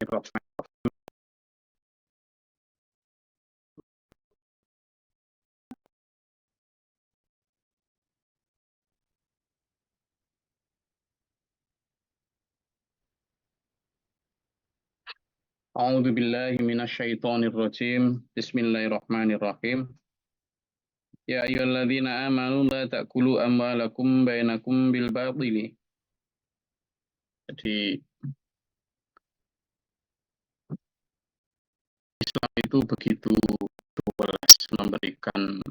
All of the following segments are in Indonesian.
Bismillahirrahmanirrahim. A'udzu billahi minasyaitonir rajim. Bismillahirrahmanirrahim. Ya ayyuhalladzina amanu la ta'kulu amwalakum bainakum bil batili. Jadi Islam itu begitu luas memberikan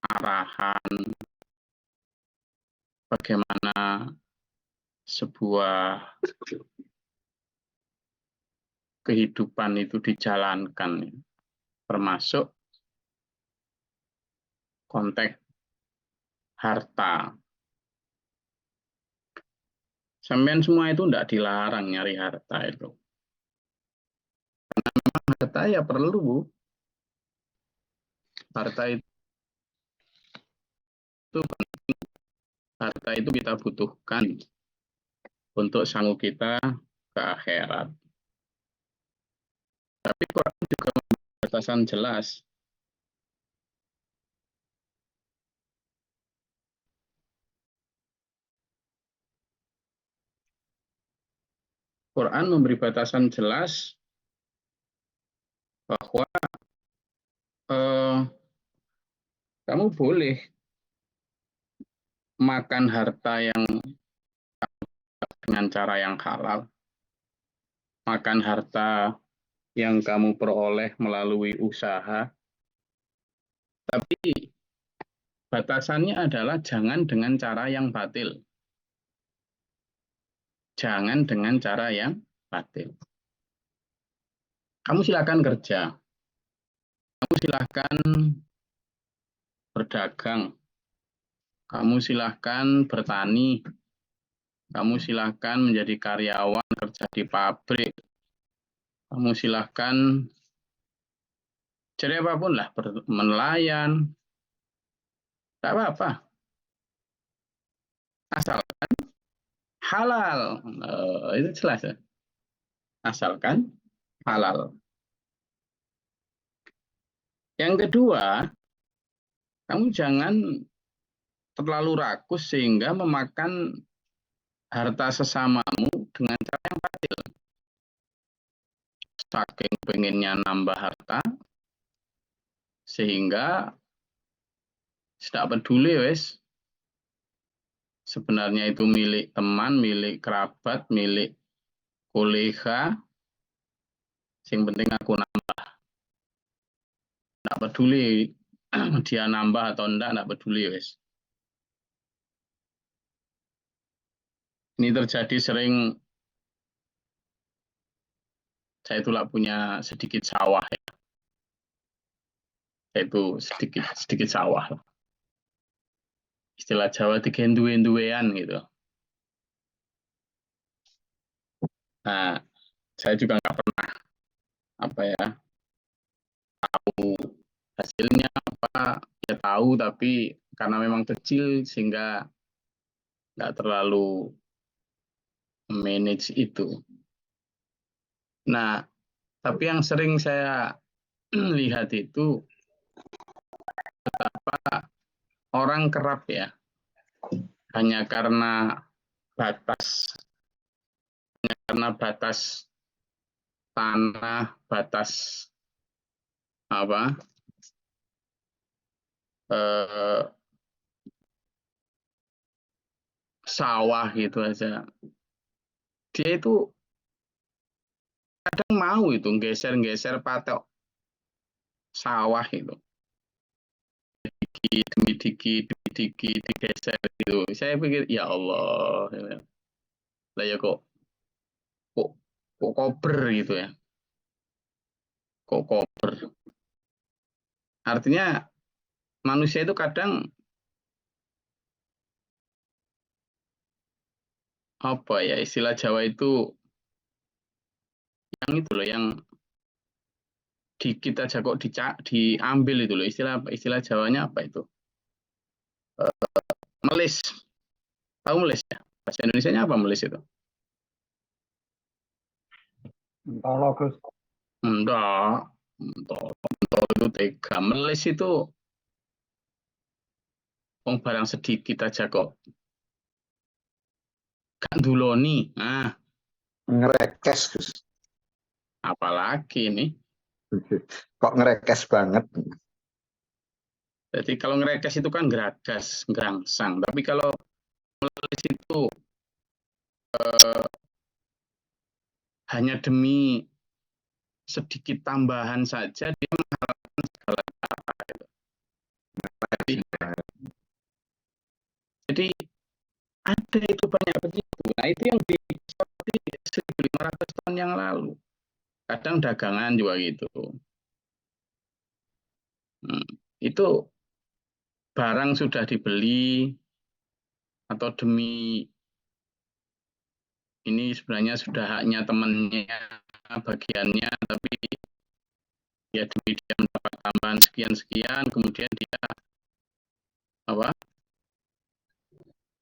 arahan bagaimana sebuah kehidupan itu dijalankan, termasuk konteks harta. Sampean semua itu tidak dilarang nyari harta itu. Karena memang harta ya perlu, Bu. Harta itu penting. Harta itu kita butuhkan untuk sanggup kita ke akhirat. Tapi Quran juga memberi batasan jelas. Quran memberi batasan jelas bahwa kamu boleh makan harta yang dengan cara yang halal, makan harta yang kamu peroleh melalui usaha, tapi batasannya adalah jangan dengan cara yang batil. Jangan dengan cara yang batil. Kamu silakan kerja, kamu silakan berdagang, kamu silakan bertani, kamu silakan menjadi karyawan kerja di pabrik, kamu silakan jadi apapun lah, menelayan, tak apa-apa, asalkan halal. Itu jelas ya, asalkan halal. Yang kedua, kamu jangan terlalu rakus sehingga memakan harta sesamamu dengan cara yang batil. Saking pengennya nambah harta, sehingga tidak peduli wes. Sebenarnya itu milik teman, milik kerabat, milik kolega. Yang penting aku nambah. Tidak peduli dia nambah atau tidak peduli wes. Ini terjadi sering. Saya itulah punya sedikit sawah ya. Saya itu sedikit sawah. Istilah Jawa digenduwe-duwean gitu. Nah, saya juga nggak pernah tahu hasilnya apa, ya tahu tapi karena memang kecil sehingga nggak terlalu manage itu. Nah, tapi yang sering saya lihat itu betapa orang kerap ya, hanya karena batas tanah, batas sawah gitu aja. Dia itu kadang mau itu geser-geser patok sawah itu. Demi dikit digeser gitu. Saya pikir ya Allah, lah ya kok koper gitu ya, kok koper. Artinya manusia itu kadang apa ya, istilah Jawa itu yang itu loh, yang kita aja kok diambil itu loh, istilah Jawanya apa itu, melis. Tahu melis ya? Bahasa Indonesianya apa melis itu? Tolong Gus. Enggak. Entol itu tega. Melis itu wong barang sedikit aja kok. Gak nduloni. Nah, Ngerekes Gus. apalagi nih. Kok ngerekes banget? Jadi kalau ngerekes itu kan geragas, gerangsang. Tapi kalau melis itu hanya demi sedikit tambahan saja dia mengharapkan segala cara. Gitu. Jadi ada itu banyak begitu. Nah itu yang di 1.500 tahun yang lalu. Kadang dagangan juga gitu. Itu barang sudah dibeli atau demi ini sebenarnya sudah haknya temannya bagiannya, tapi ya demi dia mendapat tambahan sekian-sekian, kemudian dia apa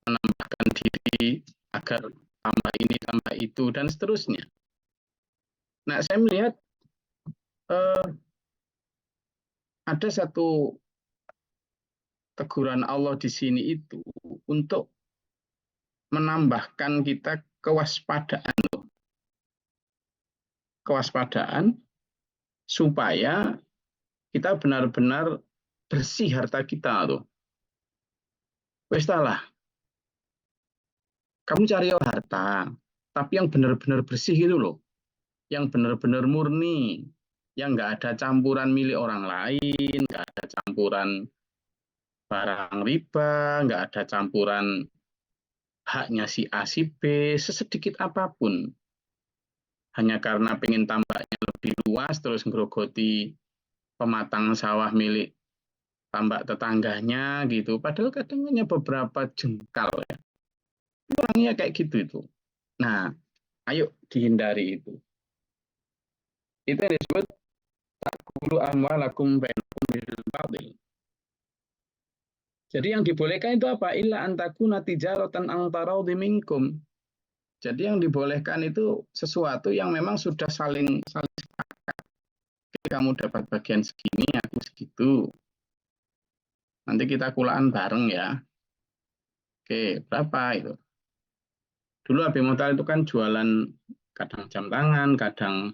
menambahkan diri agar tambah ini tambah itu dan seterusnya. Nah saya melihat ada satu teguran Allah di sini itu untuk menambahkan kita kewaspadaan supaya kita benar-benar bersih harta kita tuh. Wes lah, kamu cari harta, tapi yang benar-benar bersih gitu loh, yang benar-benar murni, yang nggak ada campuran milik orang lain, nggak ada campuran barang riba, nggak ada campuran haknya si A si B, sesedikit apapun. Hanya karena pengen tambaknya lebih luas, terus ngerogoti pematang sawah milik tambak tetangganya gitu. Padahal kadang hanya beberapa jengkal ya. Orangnya kayak gitu itu. Nah, ayo dihindari itu. Itu yang disebut takulu amwalakum bainakum bil batil. Jadi yang dibolehkan itu apa? Illa antakuna tijaratan ang taraudi minkum. Jadi yang dibolehkan itu sesuatu yang memang sudah saling sepakat. Kamu dapat bagian segini, aku segitu. Nanti kita kulaan bareng ya. Oke, berapa itu? Dulu Abi Motal itu kan jualan kadang jam tangan, kadang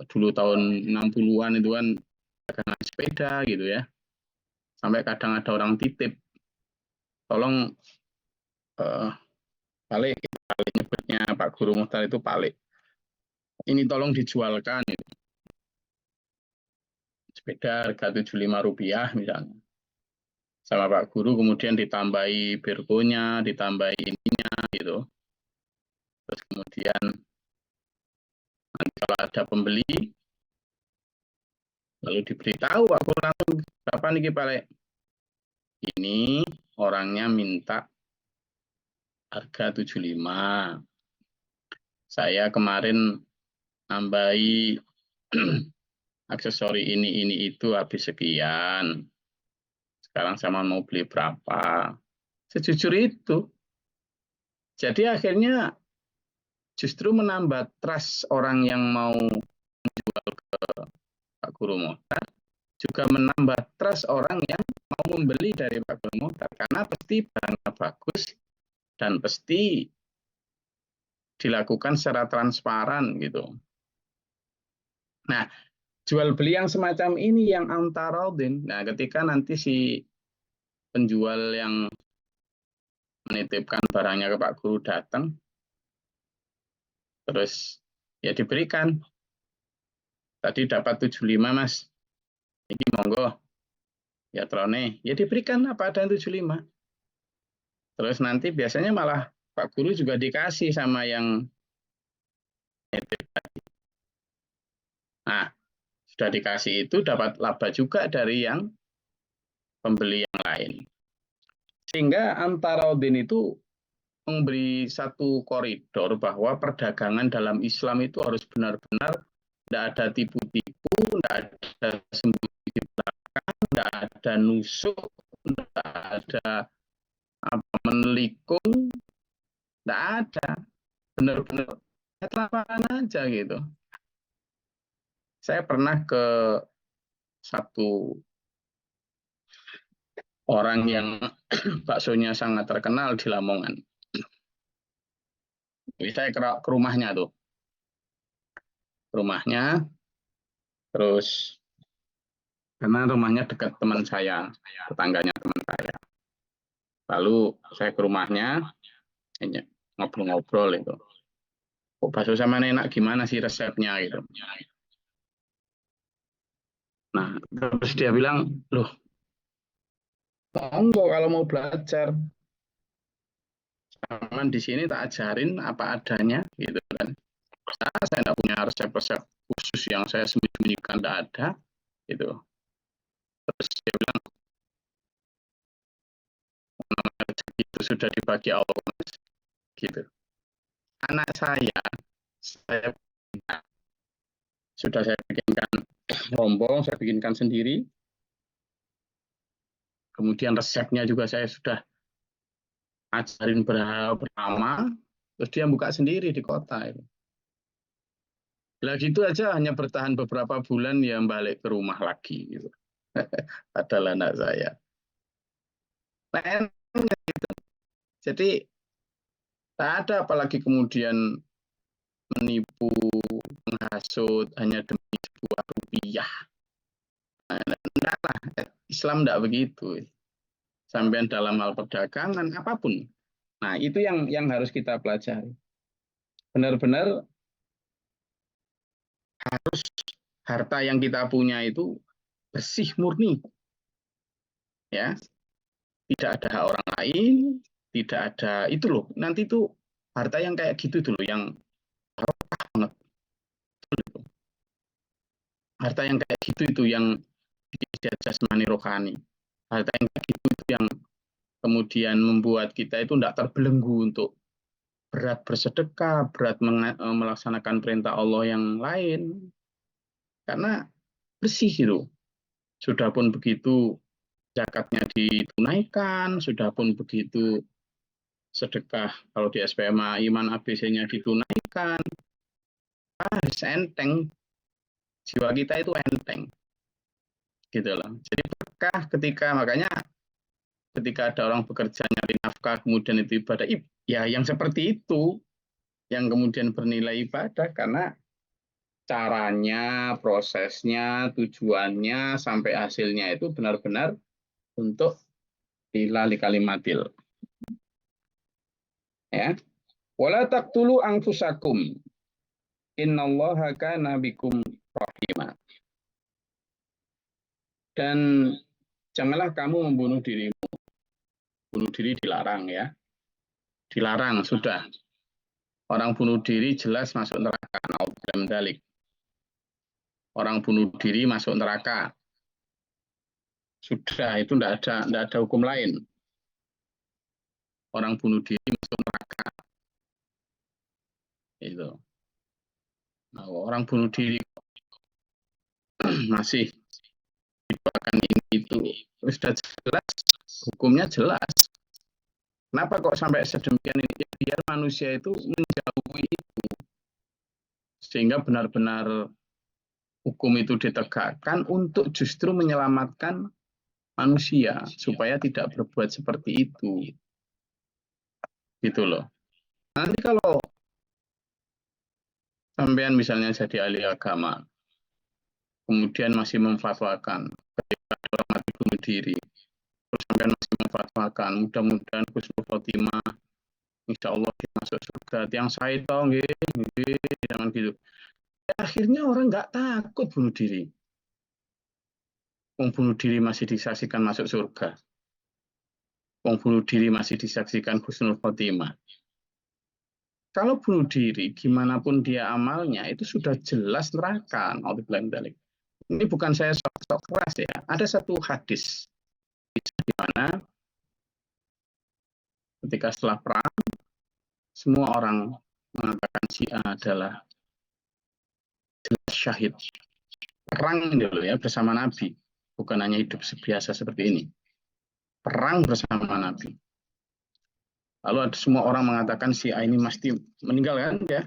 dulu tahun 60-an itu kan dagangan sepeda gitu ya. Sampai kadang ada orang titip, tolong Palik nyebutnya Pak Guru Muhtar itu Palik. Ini tolong dijualkan itu. Sepeda harga Rp75 misalnya. Sama Pak Guru kemudian ditambahi bergonya, ditambahi ininya gitu. Terus kemudian nanti kalau ada pembeli lalu diberitahu Pak Guru langsung berapa nih Palik? Ini orangnya minta harga 75. Saya kemarin nambahi aksesori ini itu habis sekian. Sekarang saya mau beli berapa? Sejujur itu. Jadi akhirnya justru menambah trust orang yang mau jual ke Pak Guru Mohtar, juga menambah trust orang yang mau membeli dari Pak Guru Mohtar karena pasti barangnya bagus dan pasti dilakukan secara transparan gitu. Nah, jual beli yang semacam ini yang antarodin. Nah, ketika nanti si penjual yang menitipkan barangnya ke Pak Guru datang, terus ya diberikan. Tadi dapat 75 Mas, ini monggo. Ya trone, ya diberikan apa ada yang 75. Terus nanti biasanya malah Pak Guru juga dikasih sama yang nitip. Nah, sudah dikasih itu dapat laba juga dari yang pembeli yang lain. Sehingga antara Odin itu memberi satu koridor bahwa perdagangan dalam Islam itu harus benar-benar tidak ada tipu-tipu, tidak ada sembunyi di belakang, tidak ada nusuk, tidak ada menelikung, tidak ada. Benar-benar lihat lapangan aja gitu. Saya pernah ke satu orang yang baksonya sangat terkenal di Lamongan. Jadi saya ke rumahnya tuh, ke rumahnya, terus karena rumahnya dekat teman saya, tetangganya teman saya. Lalu saya ke rumahnya, ngobrol-ngobrol itu. Kok bakso sama enak gimana sih resepnya gitu. Nah, terus dia bilang, loh, monggo kalau mau belajar, cuman di sini tak ajarin apa adanya gitu kan. Nah, saya tidak punya resep-resep khusus yang saya sembunyikan, tidak ada gitu. Terus dia bilang, itu sudah dibagi Allah gitu. Anak saya sudah saya bikinkan rombong, saya bikinkan sendiri. Kemudian resepnya juga saya sudah ajarin bersama, terus dia buka sendiri di kota itu. Lah gitu aja hanya bertahan beberapa bulan ya balik ke rumah lagi gitu. Adalah anak saya. Nah, jadi tak ada apalagi kemudian menipu, menghasut hanya demi sebuah rupiah. Nah, enggak lah, Islam enggak begitu. Sampai dalam hal perdagangan apapun. Nah, itu yang harus kita pelajari. Benar-benar harus harta yang kita punya itu bersih murni, ya. Tidak ada hak orang lain, tidak ada itu loh. Nanti itu harta yang kayak gitu dulu yang banget. Harta yang kayak gitu itu yang jasmani rohani. Harta yang kayak gitu itu yang kemudian membuat kita itu tidak terbelenggu untuk berat bersedekah, berat melaksanakan perintah Allah yang lain. Karena bersih itu. Sudah pun begitu zakatnya ditunaikan, sudah pun begitu sedekah kalau di SPMA iman ABC-nya ditunaikan, enteng, jiwa kita itu enteng, gitu loh. Jadi berkah makanya ketika ada orang bekerja nyari nafkah kemudian itu ibadah, ya yang seperti itu yang kemudian bernilai ibadah karena caranya, prosesnya, tujuannya sampai hasilnya itu benar-benar untuk lillah kalimatil. Ya. Wala taqtulu anfusakum. Innallaha kana bikum rahimah. Dan janganlah kamu membunuh dirimu. Bunuh diri dilarang ya. Dilarang sudah. Orang bunuh diri jelas masuk neraka. Naudzubillah. Orang bunuh diri masuk neraka. Sudah itu tidak ada hukum lain. Orang bunuh diri masuk neraka. Itu. Nah, orang bunuh diri masih akan ini itu sudah jelas, hukumnya jelas. Kenapa kok sampai sedemikian ini? Biar manusia itu menjauhi itu, sehingga benar-benar hukum itu ditegakkan untuk justru menyelamatkan manusia supaya tidak berbuat seperti itu, gitu loh. Nanti kalau sampean misalnya jadi ahli agama, kemudian masih memfatwakan ketika orang mati bunuh diri, terus sampean masih memfatwakan mudah-mudahan husnul khotimah, insya Allah dia masuk surga, yang saya tahu jangan gitu. Akhirnya orang nggak takut bunuh diri. Wong bunuh diri masih disaksikan masuk surga. Wong bunuh diri masih disaksikan husnul khotimah. Kalau bunuh diri, gimana pun dia amalnya, itu sudah jelas neraka. Ini bukan saya sok-sok keras ya. Ada satu hadis di mana ketika setelah perang, semua orang mengatakan si A adalah jelas syahid. Perang dulu ya bersama Nabi, bukan hanya hidup biasa seperti ini. Perang bersama Nabi. Lalu ada semua orang mengatakan si A ini mesti meninggal kan ya.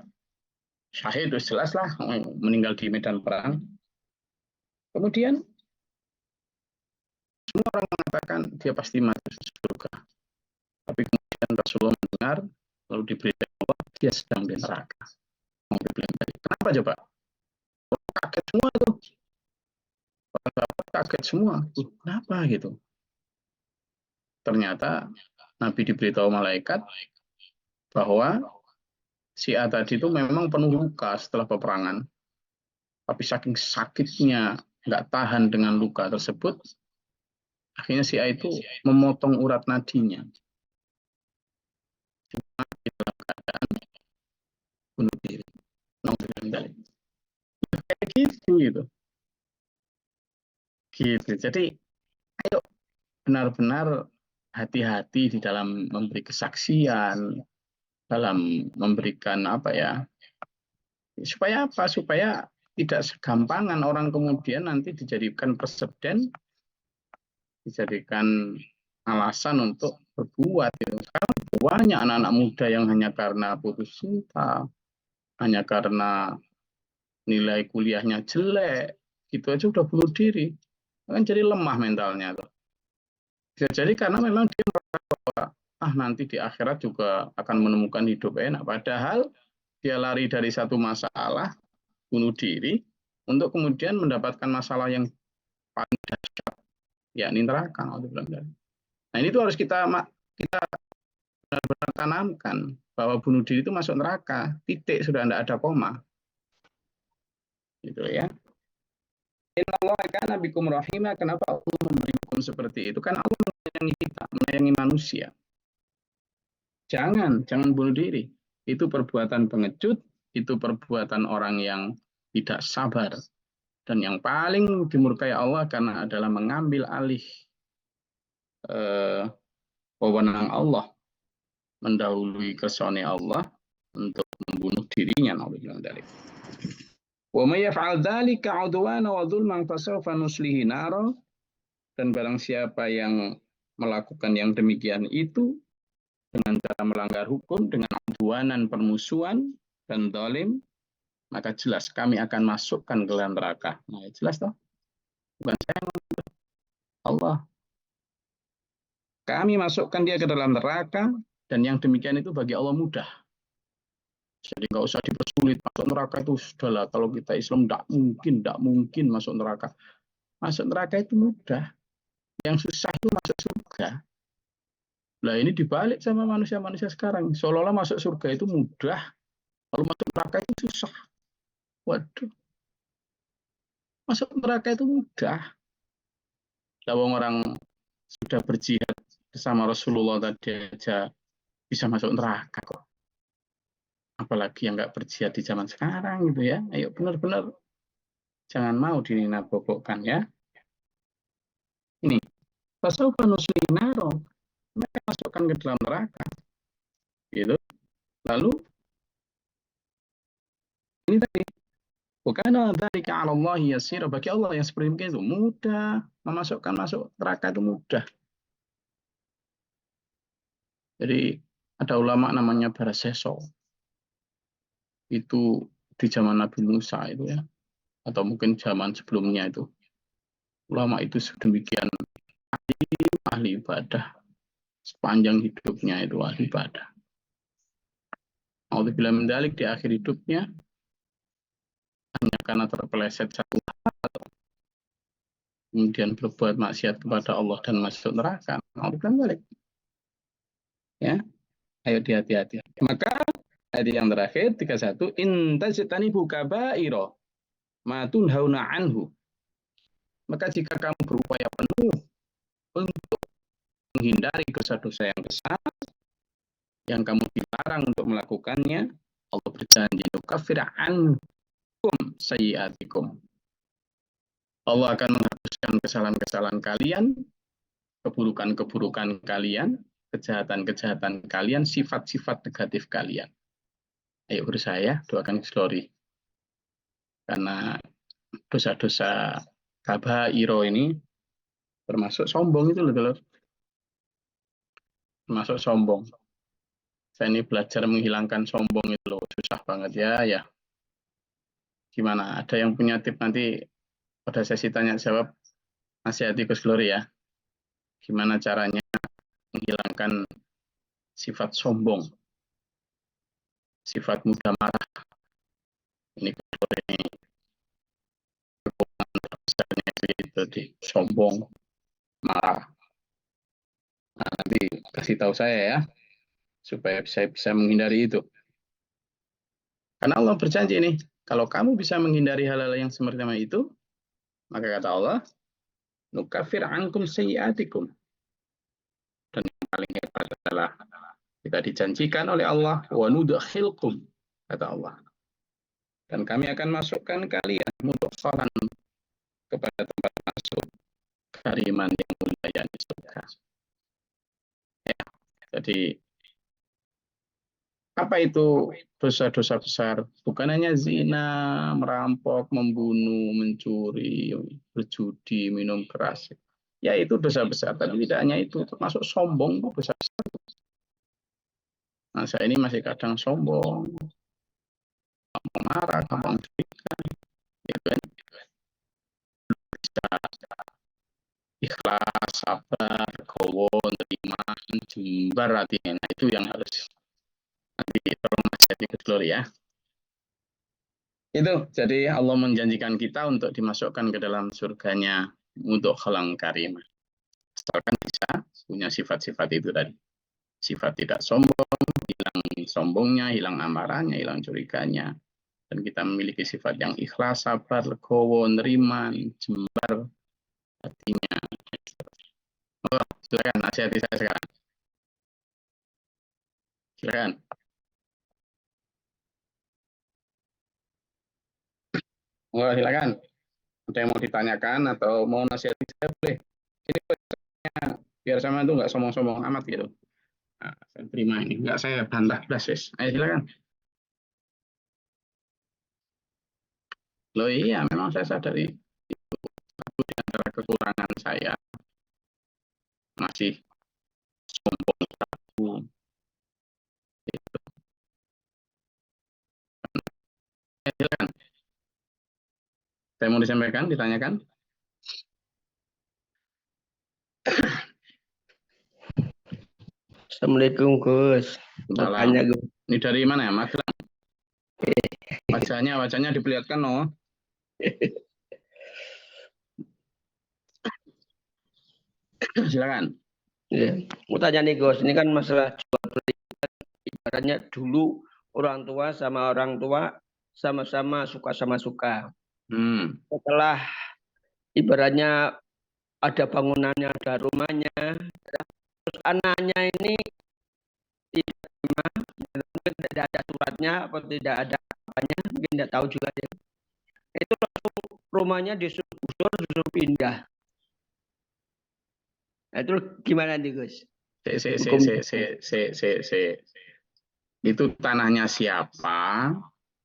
syahid itu jelas lah, meninggal di medan perang. Kemudian semua orang mengatakan dia pasti masuk surga. Tapi kemudian Rasulullah mendengar, lalu diberitahu bahwa dia sedang di neraka. Kenapa coba? Kaget semua tuh. Kaget semua. Kenapa gitu? Ternyata Nabi diberitahu malaikat bahwa si A tadi itu memang penuh luka setelah peperangan. Tapi saking sakitnya nggak tahan dengan luka tersebut, akhirnya si A itu memotong urat nadinya. Dalam keadaan bunuh diri. Kayak gitu. Gitu. Jadi, ayo benar-benar hati-hati di dalam memberi kesaksian, dalam memberikan apa ya, supaya apa? Supaya tidak segampangan orang kemudian nanti dijadikan presiden, dijadikan alasan untuk berbuat. Gitu. Sekarang banyak anak-anak muda yang hanya karena putus cinta, hanya karena nilai kuliahnya jelek, gitu aja udah bunuh diri. Kan jadi lemah mentalnya tuh. Bisa jadi karena memang dia merasa bahwa nanti di akhirat juga akan menemukan hidup enak. Padahal dia lari dari satu masalah, bunuh diri, untuk kemudian mendapatkan masalah yang paling dahsyat, yakni neraka. Nah ini tuh harus kita benar-benar tanamkan bahwa bunuh diri itu masuk neraka, titik, sudah tidak ada koma. Gitu ya. Innallaha kana bikum rahimah. Kenapa Allah memberi hukum seperti itu? Karena Allah menyayangi kita, menyayangi manusia. Jangan bunuh diri. Itu perbuatan pengecut, itu perbuatan orang yang tidak sabar. Dan yang paling dimurkai Allah karena adalah mengambil alih wewenang Allah, mendahului kersane Allah untuk membunuh dirinya. Wa may yaf'al dzalika 'udwana wa dzulman fasawfa nuslihi nara. Dan barang siapa yang melakukan yang demikian itu dengan cara melanggar hukum, dengan udwanan, permusuhan dan zalim, maka jelas kami akan masukkan ke dalam neraka. Nah, jelas toh? Bukan saya, Allah. Kami masukkan dia ke dalam neraka, dan yang demikian itu bagi Allah mudah. Jadi nggak usah dipersulit, masuk neraka itu sudahlah. Kalau kita Islam tidak mungkin masuk neraka. Masuk neraka itu mudah. Yang susah itu masuk surga. Nah ini dibalik sama manusia-manusia sekarang. Seolah-olah masuk surga itu mudah, kalau masuk neraka itu susah. Waduh, masuk neraka itu mudah. Lawang orang sudah berjihad bersama Rasulullah tadi aja bisa masuk neraka kok. Apalagi yang nggak berjihad di zaman sekarang gitu ya. Ayo benar-benar jangan mau dinabobokkan ya. Ini fasawfa nuslihi naro, mereka masukkan ke dalam neraka. Gitu. Lalu ini tadi bukan dari ke Allah yasir, bagi Allah yang seperti itu mudah, memasukkan masuk neraka itu mudah. Jadi ada ulama namanya Baraseso. Itu di zaman Nabi Musa itu ya, atau mungkin zaman sebelumnya itu. Ulama itu sedemikian ahli ibadah, sepanjang hidupnya itu ahli ibadah. Alhamdulillah mendalik di akhir hidupnya hanya karena terpeleset satu hal, kemudian berbuat maksiat kepada Allah dan masuk neraka. Alhamdulillah mendalik. Ya, ayo hati-hati. Maka ayat yang terakhir 31, in tajtanibu kabaira ma tunhauna anhu. Maka jika kamu berupaya penuh untuk menghindari dosa-dosa yang besar yang kamu dilarang untuk melakukannya, Allah berjanji nukaffir ankum sayyi'atikum. Allah akan menghapuskan kesalahan-kesalahan kalian, keburukan-keburukan kalian, kejahatan-kejahatan kalian, sifat-sifat negatif kalian. Ayo berusaha ya, doakan story. Karena dosa-dosa kabairo ini termasuk sombong itu loh. Termasuk sombong. Saya ini belajar menghilangkan sombong itu loh, susah banget ya. Gimana? Ada yang punya tip nanti pada sesi tanya jawab, nasihati Gus Glory ya. Gimana caranya menghilangkan sifat sombong, sifat mudah marah. Ini Gus Glory ini misalnya itu di sombong, marah. Nah, nanti kasih tahu saya ya, supaya saya bisa menghindari itu. Karena Allah berjanji nih, kalau kamu bisa menghindari hal-hal yang seperti itu, maka kata Allah, nukafir ankum sayyiatikum. Dan yang paling hebat adalah kita dijanjikan oleh Allah, wa nudkhilkum, kata Allah. Dan kami akan masukkan kalian mudkhalan kepada tempat masuk kariman yang mulia yakni surga. Ya, jadi apa itu dosa-dosa besar? Bukan hanya zina, merampok, membunuh, mencuri, berjudi, minum keras. Ya itu dosa besar, tapi tidak hanya itu, termasuk sombong itu dosa besar. Nah, saya ini masih kadang sombong, marah, gampang cerita, gitu kan. Bisa ikhlas, sabar, legowo, nerima, jembar hatinya. Nah, itu yang harus nanti tolong nasihati Gus Glory ya. Itu, jadi Allah menjanjikan kita untuk dimasukkan ke dalam surganya untuk halang karimah. Asalkan bisa punya sifat-sifat itu tadi. Sifat tidak sombong, hilang sombongnya, hilang amarahnya, hilang curiganya. Dan kita memiliki sifat yang ikhlas, sabar, legowo, nerima, jembar hatinya. Oh, silakan nasihati saya sekarang. Silakan. Oh, silakan. Ada yang mau ditanyakan atau mau nasihati saya boleh. Ini biar sama itu nggak sombong-sombong amat gitu. Nah, saya terima ini. Nggak saya bantah belas. Ayo silakan. Loh iya, memang saya sadari itu di antara kekurangan saya masih sombong satu. Itu. Silakan. Saya mau disampaikan, ditanyakan. Assalamualaikum Gus. Salam. Gus. Ini dari mana ya, Magelang? Wajahnya diperlihatkan, no. Silakan. Ya. Mau tanya nih Gus, ini kan masalah jual beli. Ibaratnya dulu orang tua sama orang tua sama-sama suka sama suka. Setelah ibaratnya ada bangunannya, ada rumahnya, terus anaknya ini tidak ada suratnya atau tidak ada apanya, mungkin tidak tahu juga ya. Itu langsung rumahnya disuruh pindah. Nah, itu gimana nih Gus? Itu tanahnya siapa?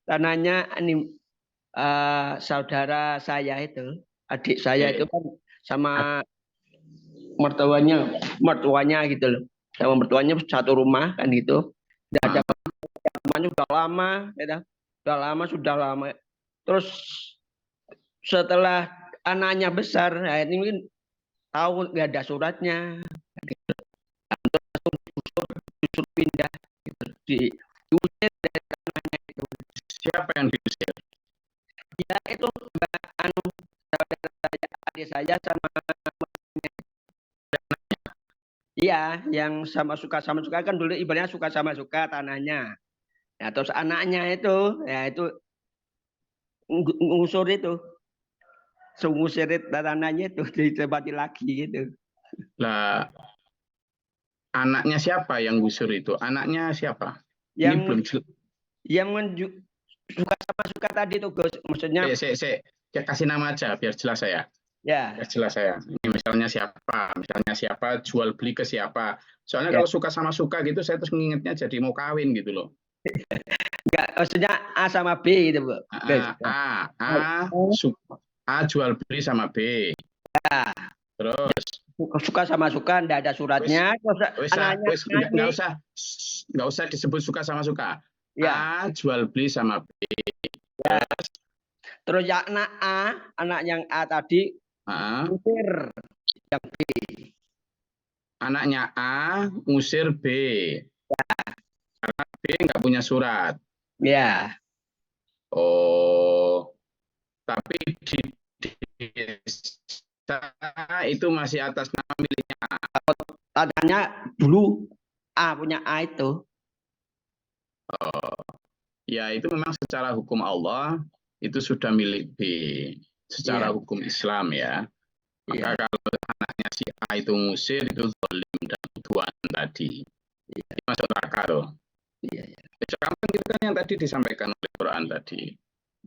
Tanahnya ini saudara saya itu, adik saya itu kan sama mertuanya gitu loh. Sama mertuanya satu rumah kan gitu. Tidak ada rumahnya sudah lama. Terus setelah anaknya besar, nah ini mungkin tahu nggak ada suratnya. Langsung pindah gitu. Diusir dari tanahnya itu. Siapa yang diusir? Ya itu adik saya sama iya yang sama suka kan dulu ibaratnya suka sama suka tanahnya. Ya terus anaknya itu ya itu ngusur itu. Ngusir tanahnya itu ditempati lagi gitu. Lah anaknya siapa yang gusur itu? Anaknya siapa? Yang ini belum yang suka sama suka tadi itu Gus, maksudnya saya kasih nama aja biar jelas saya. Ya. Biar jelas saya. Ini misalnya siapa, jual beli ke siapa. Soalnya kalau suka sama suka gitu saya terus mengingatnya jadi mau kawin gitu loh. Enggak, maksudnya A sama B gitu, Bu. A jual beli sama B. Ya. Terus suka sama suka, enggak ada suratnya. Nggak usah disebut suka sama suka. Ya. A jual beli sama B. Ya. Terus ya anak yang A tadi Ah, ngusir yang B. anaknya A ngusir B. B nggak punya surat. Ya, Oh, tapi di desa itu masih atas nama miliknya. tandanya dulu A punya A itu. Ya, itu memang secara hukum Allah itu sudah milik B. Secara Iya, hukum Islam ya. iya, Maka kalau anaknya si A itu ngusir, itu zalim dan tuduhan tadi. Jadi masuk neraka tuh. iya, iya, Sekarang itu kan yang tadi disampaikan oleh Quran tadi.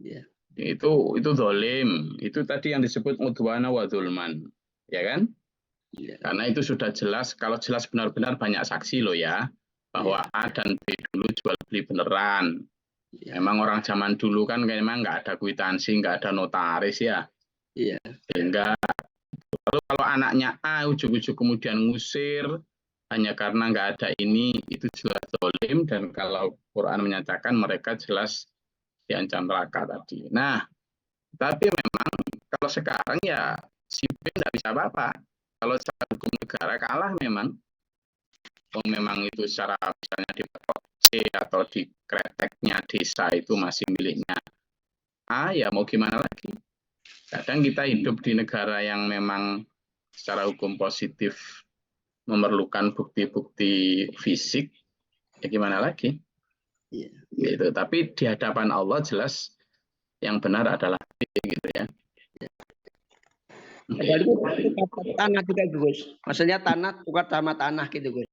iya, Itu zalim. Itu tadi yang disebut udwana wa dzulman. Ya kan? iya, Karena itu sudah jelas, kalau jelas benar-benar banyak saksi loh ya, bahwa A dan B dulu jual beli beneran. iya, Memang orang zaman dulu kan memang nggak ada kwitansi, nggak ada notaris ya. iya, Sehingga kalau anaknya A ujuk-ujuk kemudian ngusir hanya karena nggak ada ini, itu jelas zalim, dan kalau Quran menyatakan mereka jelas diancam neraka tadi. Nah, tapi memang kalau sekarang ya si B nggak bisa apa-apa. Kalau secara hukum negara kalah memang. Memang itu secara misalnya di C atau di kreteknya desa itu masih miliknya A, ya mau gimana lagi. Kadang kita hidup di negara yang memang secara hukum positif memerlukan bukti-bukti fisik, ya gimana lagi. iya. Gitu. Tapi di hadapan Allah jelas yang benar adalah B, gitu ya. Padahal itu tanah juga Gus. Maksudnya tanah tukar sama tanah gitu Gus.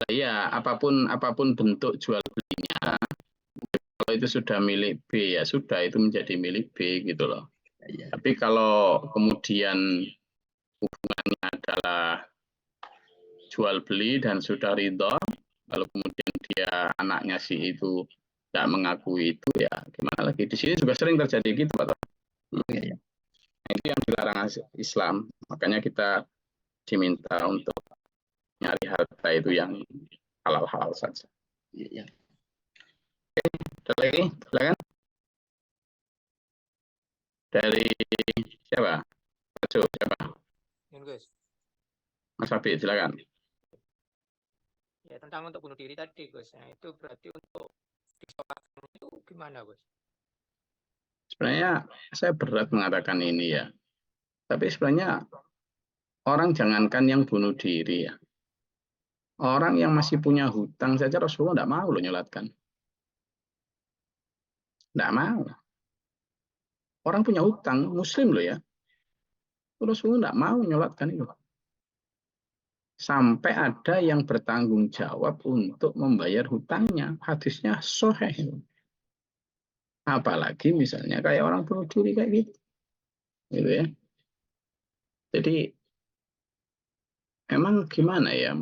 Ya, apapun bentuk jual belinya, kalau itu sudah milik B, ya sudah itu menjadi milik B gitu loh. Iya, Tapi kalau kemudian hubungannya adalah jual beli dan sudah ridho, lalu kemudian dia anaknya si itu tidak mengakui itu, ya gimana lagi. Di sini juga sering terjadi gitu, Pak. iya, iya. Nah, itu yang dilarang Islam. Makanya kita diminta untuk nyari harta itu yang halal-halal saja. Iya, iya. Ada lagi? Silakan. Dari siapa? Siapa? Gus. Mas Habib, silakan. Ya tentang untuk bunuh diri tadi Gus. Nah, itu berarti untuk disolatkan itu gimana Gus? Sebenarnya saya berat mengatakan ini ya. Tapi sebenarnya orang jangankan yang bunuh diri ya. Orang yang masih punya hutang saja Rasulullah tidak mau loh nyolatkan. Tidak mau. Orang punya hutang, muslim loh ya. Rasulullah tidak mau nyolatkan itu. Sampai ada yang bertanggung jawab untuk membayar hutangnya. Hadisnya sahih. Apalagi misalnya kayak orang bunuh diri kayak gitu. Gitu ya. Jadi memang gimana ya,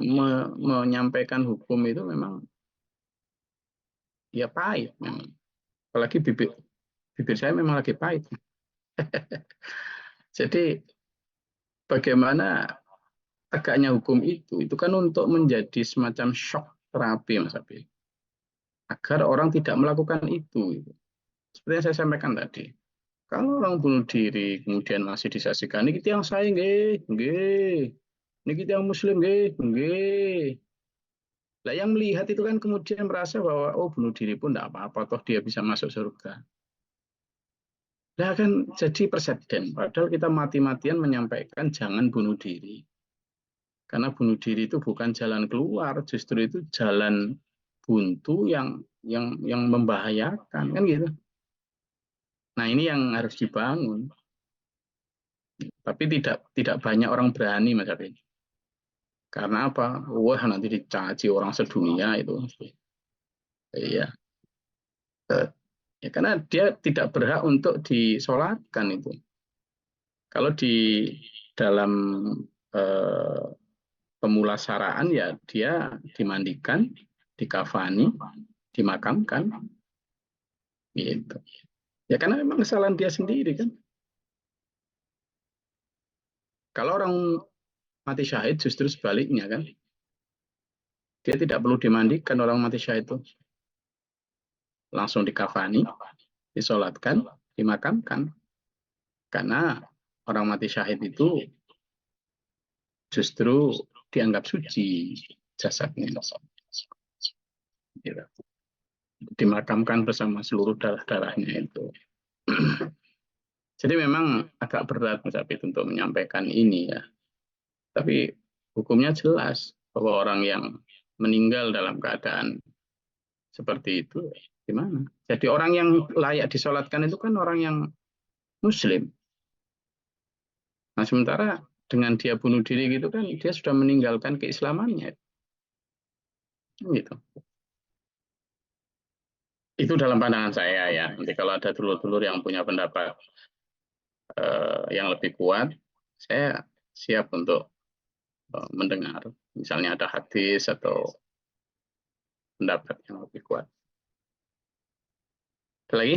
menyampaikan hukum itu memang ya pahit memang. Apalagi bibir saya memang lagi pahit. Jadi bagaimana tegaknya hukum itu kan untuk menjadi semacam shock terapi, Mas Abi. Agar orang tidak melakukan itu. Seperti yang saya sampaikan tadi. Kalau orang bunuh diri, kemudian masih disaksikan, ini kita yang saya, nggih, nggih. Ini kita yang muslim, nggih, nggih. Lah yang melihat itu kan kemudian merasa bahwa, oh bunuh diri pun tidak apa-apa, toh dia bisa masuk surga. Nah kan jadi presiden, padahal kita mati-matian menyampaikan jangan bunuh diri. Karena bunuh diri itu bukan jalan keluar, justru itu jalan buntu yang membahayakan, kan gitu. Nah ini yang harus dibangun. Tapi tidak banyak orang berani, Mas Afin. Karena apa? Wah nanti dicaci orang sedunia itu. Iya. Ya, karena dia tidak berhak untuk disolatkan itu. Kalau di dalam eh, pemulasaraan ya dia dimandikan, dikafani, dimakamkan, gitu. Ya karena memang kesalahan dia sendiri kan. Kalau orang mati syahid justru sebaliknya kan. Dia tidak perlu dimandikan orang mati syahid itu. Langsung dikafani, disolatkan, dimakamkan. Karena orang mati syahid itu justru dianggap suci jasadnya. Gitu. Dimakamkan bersama seluruh darah-darahnya itu. Jadi memang agak berat Mas Abid untuk menyampaikan ini ya. Tapi hukumnya jelas bahwa orang yang meninggal dalam keadaan seperti itu gimana? Jadi orang yang layak disolatkan itu kan orang yang Muslim. Nah sementara dengan dia bunuh diri gitu kan dia sudah meninggalkan keislamannya. Gitu. Itu dalam pandangan saya ya. Nanti kalau ada dulur-dulur yang punya pendapat yang lebih kuat, saya siap untuk mendengar. Misalnya ada hadis atau pendapat yang lebih kuat. Ada lagi?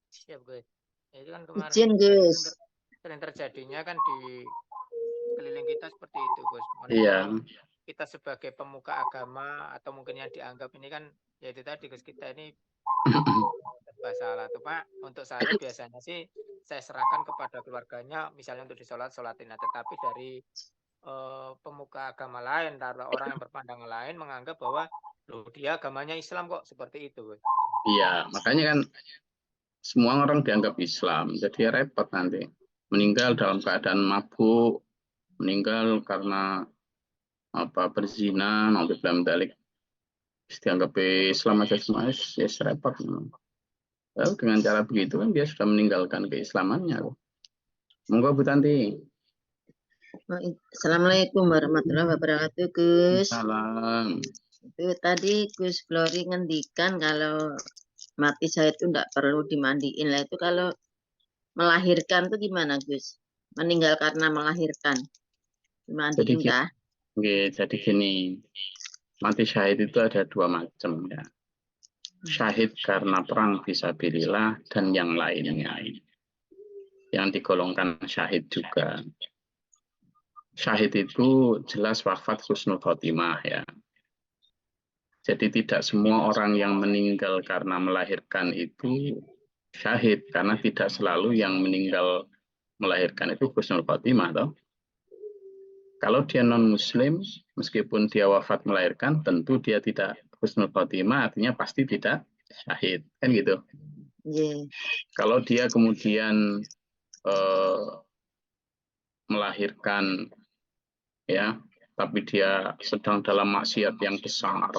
Siap, Gus. Itu kan kemarin Izin, Gus. sering terjadinya kan di keliling kita seperti itu, Gus. Iya. Kita sebagai pemuka agama atau mungkin yang dianggap ini kan ya itu tadi, Gus, kita ini serba salah tuh Pak. Untuk saya biasanya sih saya serahkan kepada keluarganya, misalnya untuk disolatin. Tetapi dari pemuka agama lain, atau orang yang berpandangan lain menganggap bahwa loh dia agamanya Islam kok seperti itu, Gus. Iya, makanya kan semua orang dianggap Islam, jadi repot nanti. Meninggal dalam keadaan mabuk, meninggal karena berzina, nabi dalam dalik, dianggap Islam aja semua, ya repot. Lalu dengan cara begitu kan dia sudah meninggalkan keislamannya. Monggo Bu Tanti. Assalamualaikum warahmatullahi wabarakatuh, Gus. Salam. Itu tadi Gus Glory ngendikan kalau mati syahid itu enggak perlu dimandiin lah. Itu kalau melahirkan tuh gimana, Gus? Meninggal karena melahirkan. Dimandiin kah? Oke, jadi gini. Mati syahid itu ada dua macam ya. Syahid karena perang fisabilillah dan yang lainnya. Yang digolongkan syahid juga. Syahid itu jelas wafat husnul khotimah ya. Jadi tidak semua orang yang meninggal karena melahirkan itu syahid, karena tidak selalu yang meninggal melahirkan itu husnul khotimah toh. Kalau dia non-muslim, meskipun dia wafat melahirkan, tentu dia tidak husnul khotimah, artinya pasti tidak syahid, kan gitu. Yeah. Kalau dia kemudian melahirkan, ya, tapi dia sedang dalam maksiat yang besar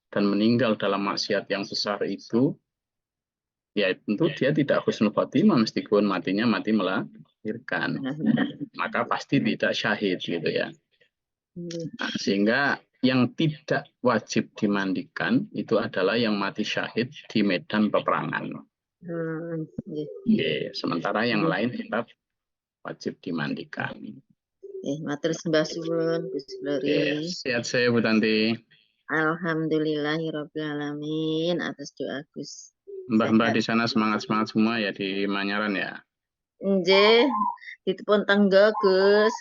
dan meninggal dalam maksiat yang besar itu, ya tentu dia tidak husnul khotimah meskipun matinya mati melahirkan. Maka pasti tidak syahid gitu ya. Nah, sehingga yang tidak wajib dimandikan itu adalah yang mati syahid di medan peperangan. Sementara yang lain tetap wajib dimandikan. Matur sembah suwun Gus Glory. Sehat saya Bu Tanti. Alhamdulillahirabbil alamin atas doa Gus. Mbah-mbah di sana semangat-semangat semua ya di Manyaran ya. Nggih, ditepun tangga Gus.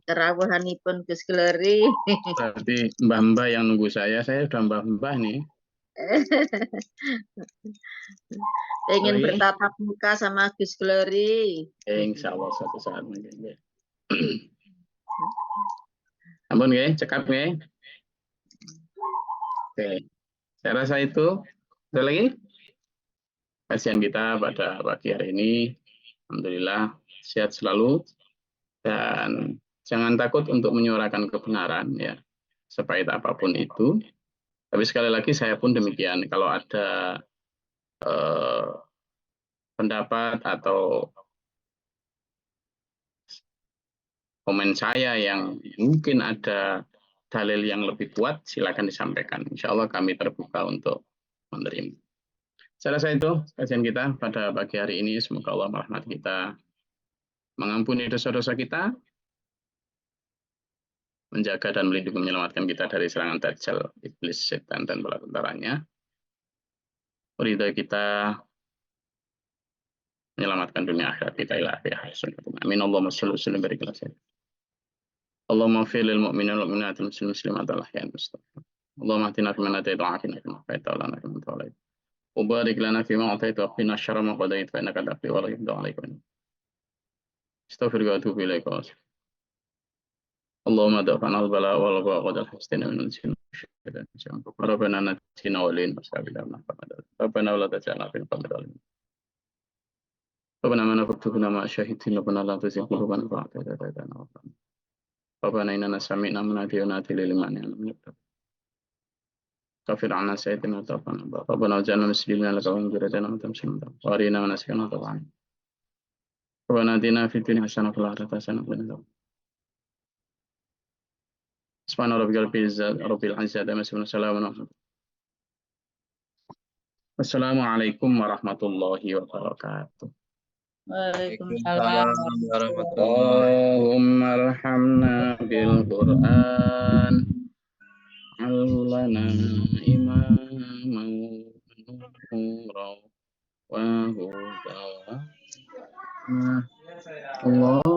Kerawuhanipun Gus Glory. Berarti mbah-mbah yang nunggu saya sudah mbah-mbah nih. Pengen bertatap muka sama Gus Glory. Insya Allah suatu saat mungkin. Ampun ya, cekap ya. Oke, saya rasa itu. Ada lagi? Kajian kita pada pagi hari ini, alhamdulillah sehat selalu dan jangan takut untuk menyuarakan kebenaran ya, sepahit apapun itu. Tapi sekali lagi saya pun demikian. Kalau ada pendapat atau komen saya yang mungkin ada dalil yang lebih kuat, silakan disampaikan. Insya Allah kami terbuka untuk menerima. Saya rasa itu kajian kita pada pagi hari ini. Semoga Allah merahmati kita, mengampuni dosa-dosa kita, menjaga dan melindungi menyelamatkan kita dari serangan dajjal, iblis, setan, dan bala tentaranya. Ridha kita menyelamatkan dunia akhirat kita ila akhir. Amin. Allahumma shalli wa sallim barik ala sayyidina. Allahumma fir lil mu'minin wal mu'minat wal muslimin wal muslimat wal ahyan mustaqim. Allahumma atina fi man hadayta wa afina fi man afayta wa lana fi man tawallayta. وبارك لنا فيما أعطيت وقنا شر ما قضيت فإنك تقضي ولا يقضى عليك استغفرك وأتوب إليك اللهم دفعنا البلاء والوباء وقد حسنا من الجن ربنا نجينا ولينا وسابنا ربنا ولا تجعلنا في القوم الظالمين ربنا ما نفقتنا ما شهدتنا ربنا لا تزغ قلوبنا بعد إذ هديتنا ربنا إننا سمعنا مناديا ينادي للإيمان أن آمنوا كفر عنا سيئاتنا وتوفنا ربنا واجعلنا مسلمين لك ومن ذريتنا مسلمين وأرنا مناسكنا طبعا ربنا آتنا في الدنيا حسنة وفي الآخرة حسنة وقنا عذاب سبحان ربك رب العزة عما يصفون وسلام على المرسلين والسلام عليكم ورحمة الله وبركاته Waalaikumsalam. اللهم ارحمنا بالقرآن علنا إماما ونورا وهدى الله